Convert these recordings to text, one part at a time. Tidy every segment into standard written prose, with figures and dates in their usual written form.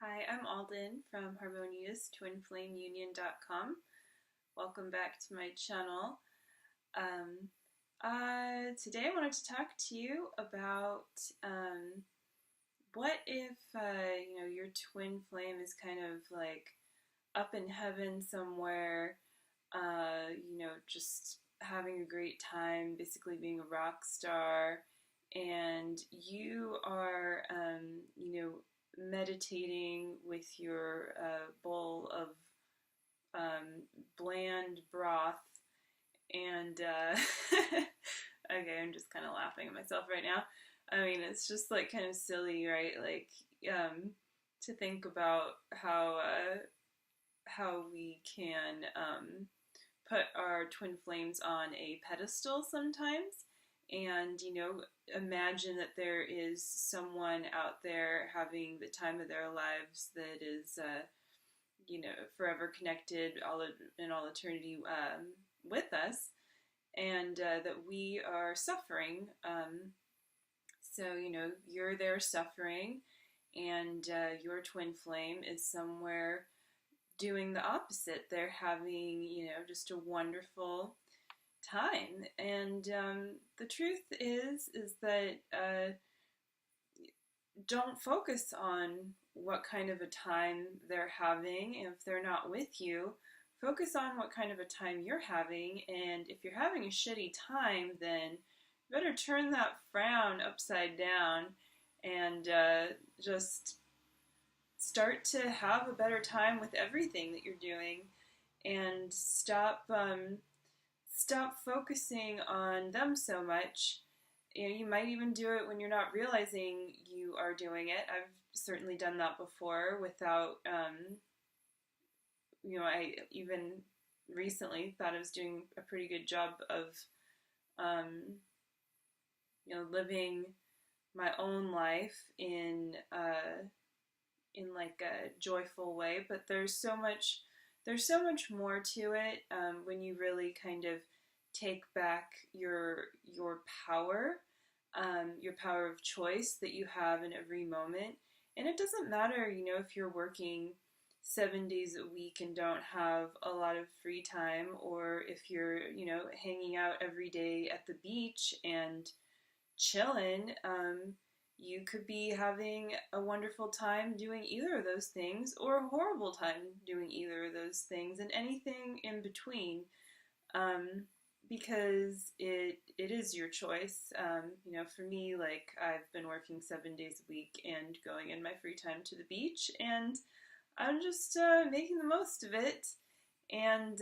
Hi, I'm Aldyn from HarmoniousTwinFlameUnion.com. Welcome back to my channel. Today I wanted to talk to you about what if your twin flame is kind of like up in heaven somewhere, just having a great time, basically being a rock star, and you are, meditating with your bowl of bland broth, and okay, I'm just kind of laughing at myself right now. I mean, it's just like kind of silly, right? Like, to think about how we can put our twin flames on a pedestal sometimes, and imagine that there is someone out there having the time of their lives that is forever connected in all eternity with us, and that we are suffering. So you're there suffering, and your twin flame is somewhere doing the opposite. They're having just a wonderful time, and the truth is that don't focus on what kind of a time they're having if they're not with you. Focus on what kind of a time you're having, and if you're having a shitty time, then you better turn that frown upside down and just start to have a better time with everything that you're doing, and stop focusing on them so much. You might even do it when you're not realizing you are doing it. I've certainly done that before without, I even recently thought I was doing a pretty good job of, living my own life in like a joyful way. But there's so much more to it when you really kind of take back your power, your power of choice that you have in every moment. And it doesn't matter, if you're working 7 days a week and don't have a lot of free time, or if you're, hanging out every day at the beach and chilling. You could be having a wonderful time doing either of those things, or a horrible time doing either of those things, and anything in between, because it is your choice. For me, like, I've been working 7 days a week and going in my free time to the beach, and I'm just making the most of it, and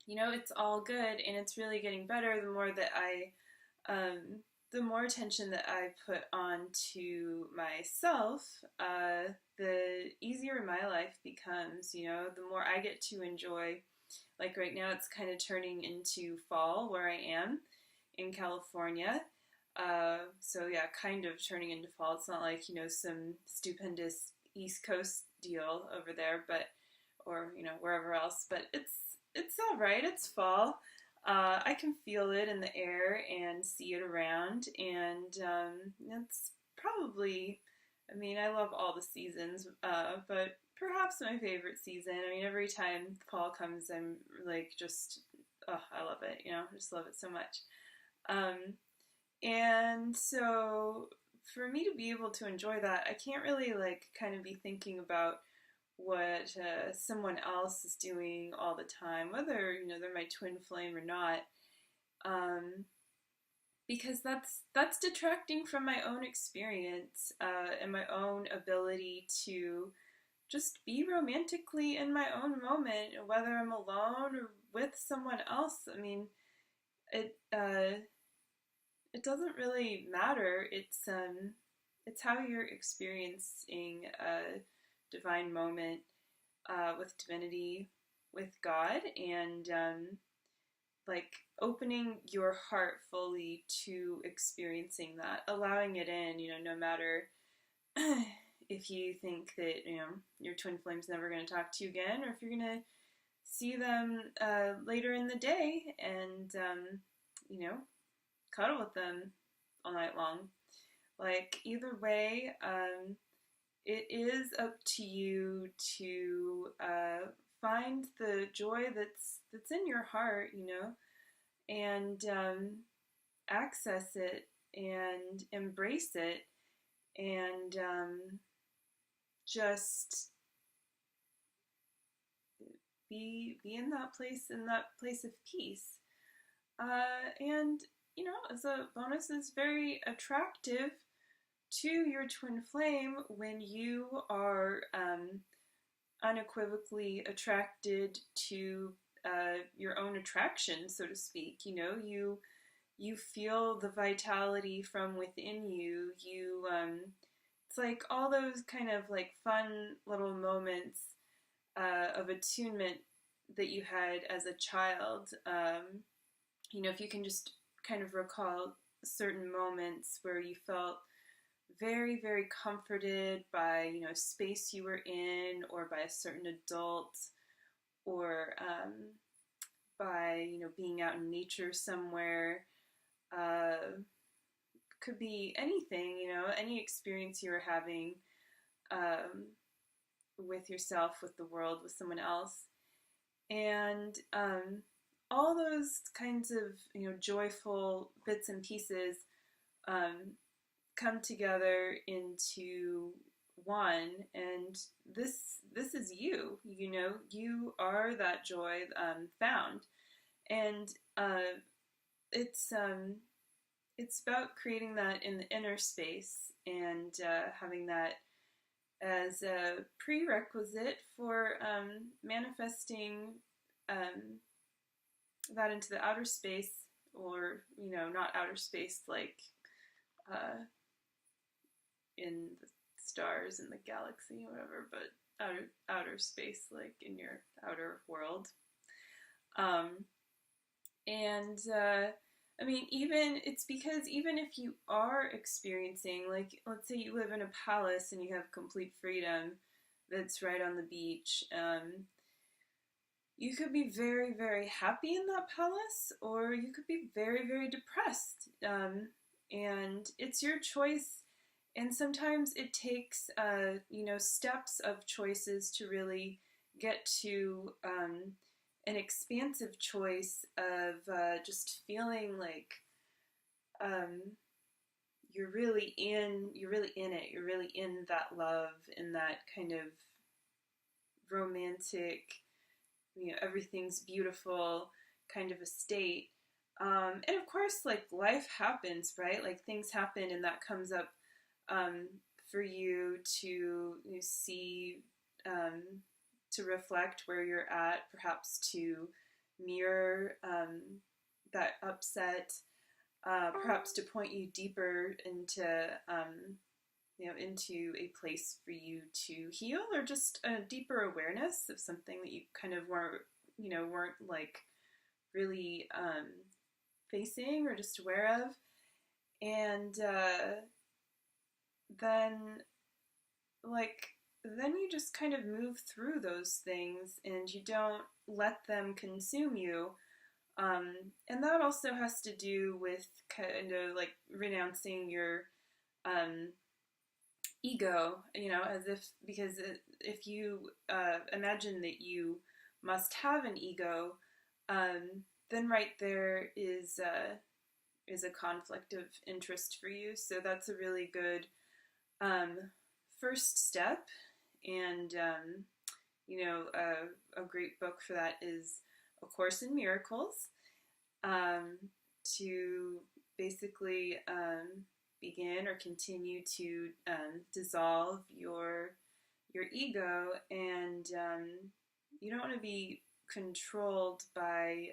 it's all good, and it's really getting better the more that the more attention that I put on to myself, the easier my life becomes. The more I get to enjoy. Like right now, it's kind of turning into fall where I am in California. So yeah, kind of turning into fall. It's not like, some stupendous East Coast deal over there, or wherever else, but it's all right. It's fall. I can feel it in the air and see it around, and it's probably, I love all the seasons, but perhaps my favorite season. Every time fall comes, I'm like I love it, I just love it so much. And so for me to be able to enjoy that, I can't really kind of be thinking about what someone else is doing all the time, whether they're my twin flame or not, because that's detracting from my own experience, and my own ability to just be romantically in my own moment, whether I'm alone or with someone else. It doesn't really matter. It's how you're experiencing a divine moment with divinity, with God, and opening your heart fully to experiencing that, allowing it in. No matter if you think that your twin flame's never going to talk to you again, or if you're going to see them later in the day, and cuddle with them all night long. Like, either way, it is up to you to find the joy that's in your heart, and access it and embrace it, and just be in that place of peace. And as a bonus, it's very attractive to your twin flame when you are unequivocally attracted to your own attraction, so to speak. You feel the vitality from within you. It's like all those kind of like fun little moments of attunement that you had as a child. If you can just kind of recall certain moments where you felt very, very comforted by, space you were in, or by a certain adult, or by, being out in nature somewhere. Could be anything, any experience you were having with yourself, with the world, with someone else. And all those kinds of, joyful bits and pieces come together into one, and this is you. You are that joy found, and it's about creating that in the inner space, and having that as a prerequisite for manifesting that into the outer space, or not outer space like in the stars and the galaxy or whatever, but outer space like in your outer world. And it's because even if you are experiencing, like, let's say you live in a palace and you have complete freedom that's right on the beach, you could be very, very happy in that palace, or you could be very, very depressed. And it's your choice. And sometimes it takes, steps of choices to really get to an expansive choice of just feeling like you're really in it. You're really in that love, in that kind of romantic, everything's beautiful kind of a state. And of course, like, life happens, right? Like, things happen, and that comes up for you to see, to reflect where you're at, perhaps to mirror that upset, perhaps to point you deeper into into a place for you to heal, or just a deeper awareness of something that you kind of weren't like really facing or just aware of. And then you just kind of move through those things, and you don't let them consume you. And that also has to do with kind of like renouncing your ego, because if you imagine that you must have an ego, then right there is a conflict of interest for you. So that's a really good first step. And a great book for that is A Course in Miracles, to basically begin or continue to dissolve your ego. And you don't want to be controlled by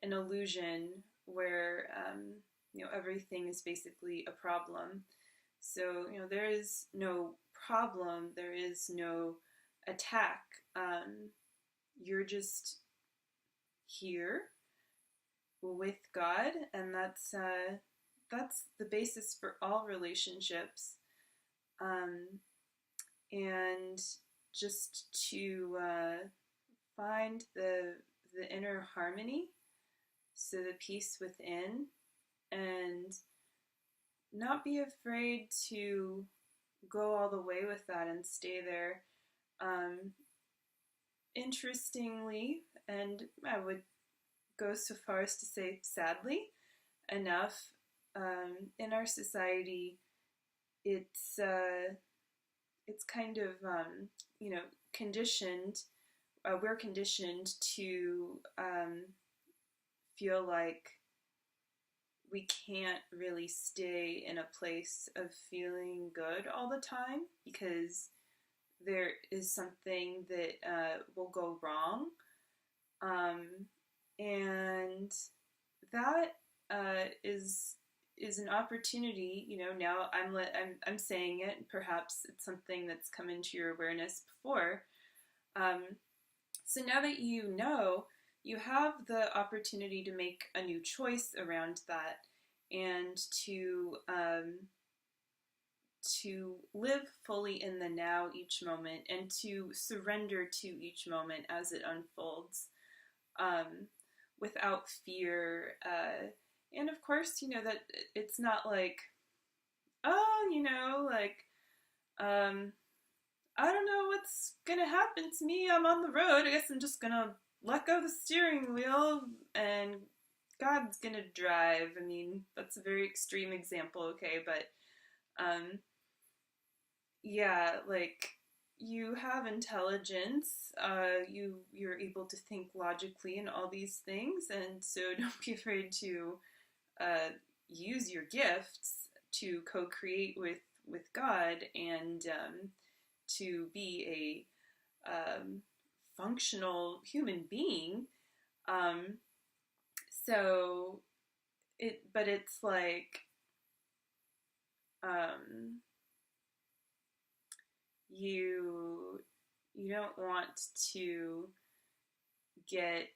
an illusion where everything is basically a problem. So there is no problem, there is no attack. You're just here with God, and that's the basis for all relationships. And just to find the inner harmony, so the peace within, and not be afraid to go all the way with that and stay there. Um, Interestingly, and I would go so far as to say sadly enough, in our society, it's it's kind of you know, conditioned. We're conditioned to feel like we can't really stay in a place of feeling good all the time because there is something that will go wrong, um, and that is an opportunity. You know, now I'm saying it. Perhaps it's something that's come into your awareness before. Um, so now that you know, you have the opportunity to make a new choice around that, and to live fully in the now each moment, and to surrender to each moment as it unfolds, um, without fear. And of course, you know that it's not like, oh, you know, like, um, I don't know what's gonna happen to me. I'm on the road. I guess I'm just gonna let go of the steering wheel and God's gonna drive. I mean, that's a very extreme example, okay, but um, yeah, like you have intelligence, you're able to think logically and all these things, and so don't be afraid to uh, use your gifts to co-create with God, and to be a functional human being. Um, so but it's like, um, you you don't want to get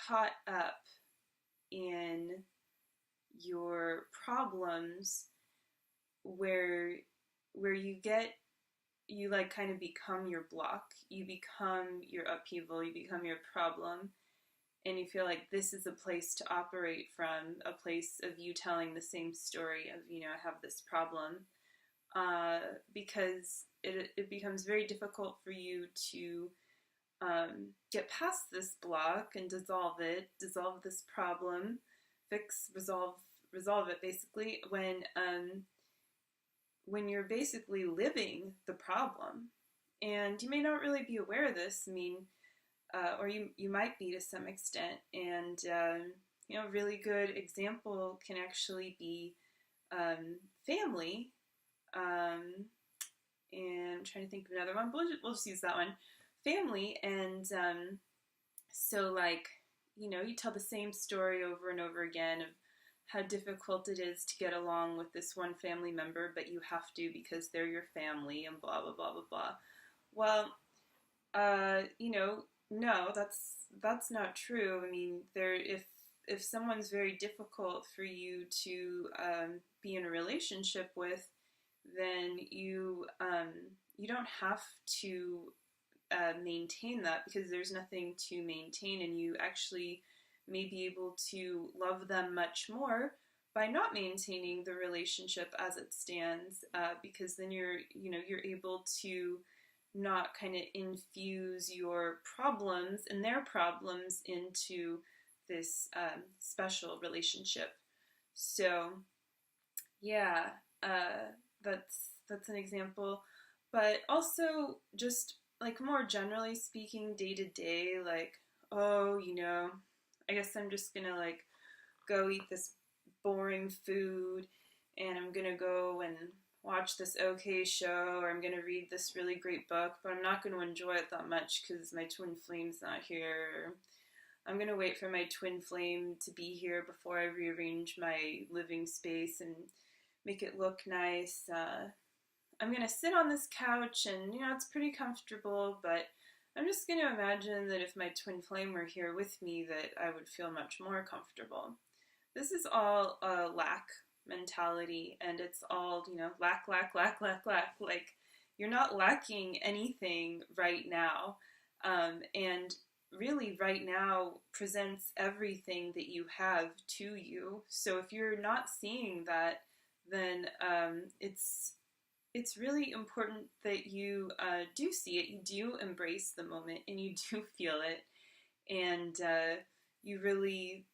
caught up in your problems, where you get, you like kind of become your block, you become your upheaval, you become your problem, and you feel like this is a place to operate from, a place of you telling the same story of, you know, I have this problem, because it becomes very difficult for you to get past this block and dissolve this problem, resolve it basically, when you're basically living the problem. And you may not really be aware of this. I mean, or you might be to some extent. And you know, a really good example can actually be family. And I'm trying to think of another one. We'll just use that one, family. And so, like, you know, you tell the same story over and over again of how difficult it is to get along with this one family member, but you have to because they're your family, and blah blah blah blah blah. Well, you know, no, that's not true. I mean, if someone's very difficult for you to be in a relationship with, then you don't have to maintain that, because there's nothing to maintain, and you actually may be able to love them much more by not maintaining the relationship as it stands, because then you're able to not kind of infuse your problems and their problems into this special relationship. So yeah, that's an example, but also just like more generally speaking, day to day, like, oh, you know, I guess I'm just gonna like go eat this boring food, and I'm gonna go and watch this okay show, or I'm gonna read this really great book, but I'm not gonna enjoy it that much because my twin flame's not here. I'm gonna wait for my twin flame to be here before I rearrange my living space and make it look nice. I'm gonna sit on this couch, and you know, it's pretty comfortable, but I'm just gonna imagine that if my twin flame were here with me, that I would feel much more comfortable. This is all a lack mentality, and it's all, you know, lack, lack, lack, lack, lack. Like, you're not lacking anything right now, and really right now presents everything that you have to you. So if you're not seeing that, then it's it's really important that you do see it, you do embrace the moment, and you do feel it, and you really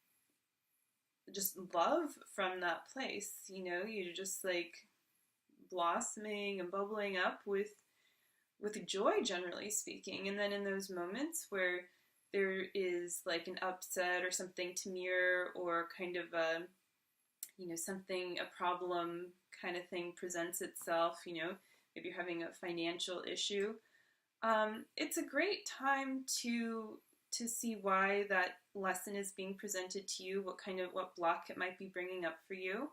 just love from that place. You're just like blossoming and bubbling up with joy, generally speaking. And then in those moments where there is like an upset or something to mirror, or kind of a a problem kind of thing presents itself, maybe you're having a financial issue, it's a great time to see why that lesson is being presented to you, what block it might be bringing up for you.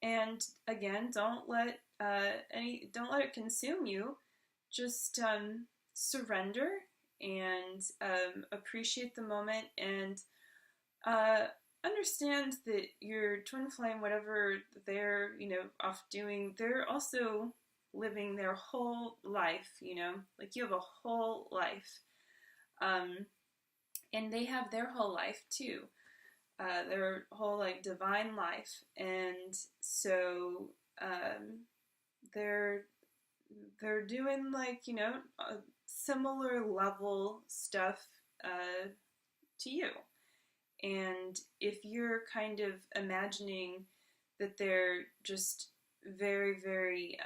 And again, don't let it consume you. Just surrender and appreciate the moment, and understand that your twin flame, whatever they're off doing, they're also living their whole life. Like you have a whole life, and they have their whole life too, their whole like divine life, and so they're doing like similar level stuff to you. And if you're kind of imagining that they're just very, very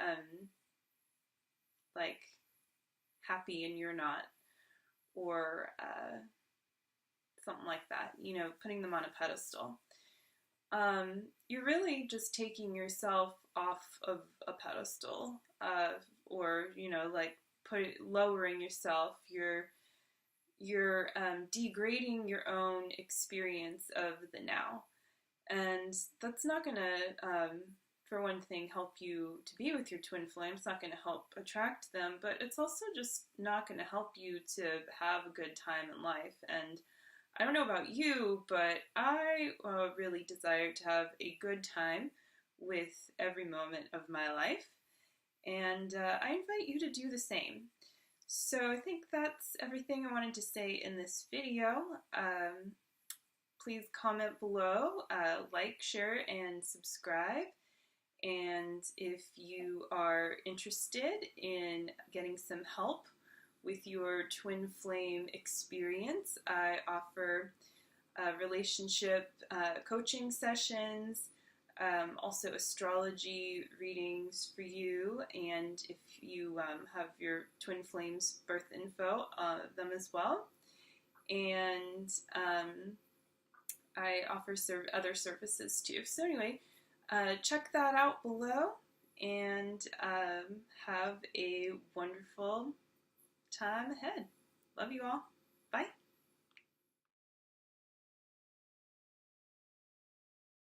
like happy and you're not, or something like that, putting them on a pedestal, you're really just taking yourself off of a pedestal, or like lowering yourself. You're degrading your own experience of the now, and that's not gonna, for one thing, help you to be with your twin flame. It's not gonna help attract them, but it's also just not gonna help you to have a good time in life. And I don't know about you, but I really desire to have a good time with every moment of my life, and I invite you to do the same. So I think that's everything I wanted to say in this video. Please comment below, like, share, and subscribe. And if you are interested in getting some help with your twin flame experience, I offer relationship coaching sessions, also astrology readings for you, and if you have your twin flames birth info, them as well. And I offer other services too. So anyway, check that out below, and have a wonderful time ahead. Love you all.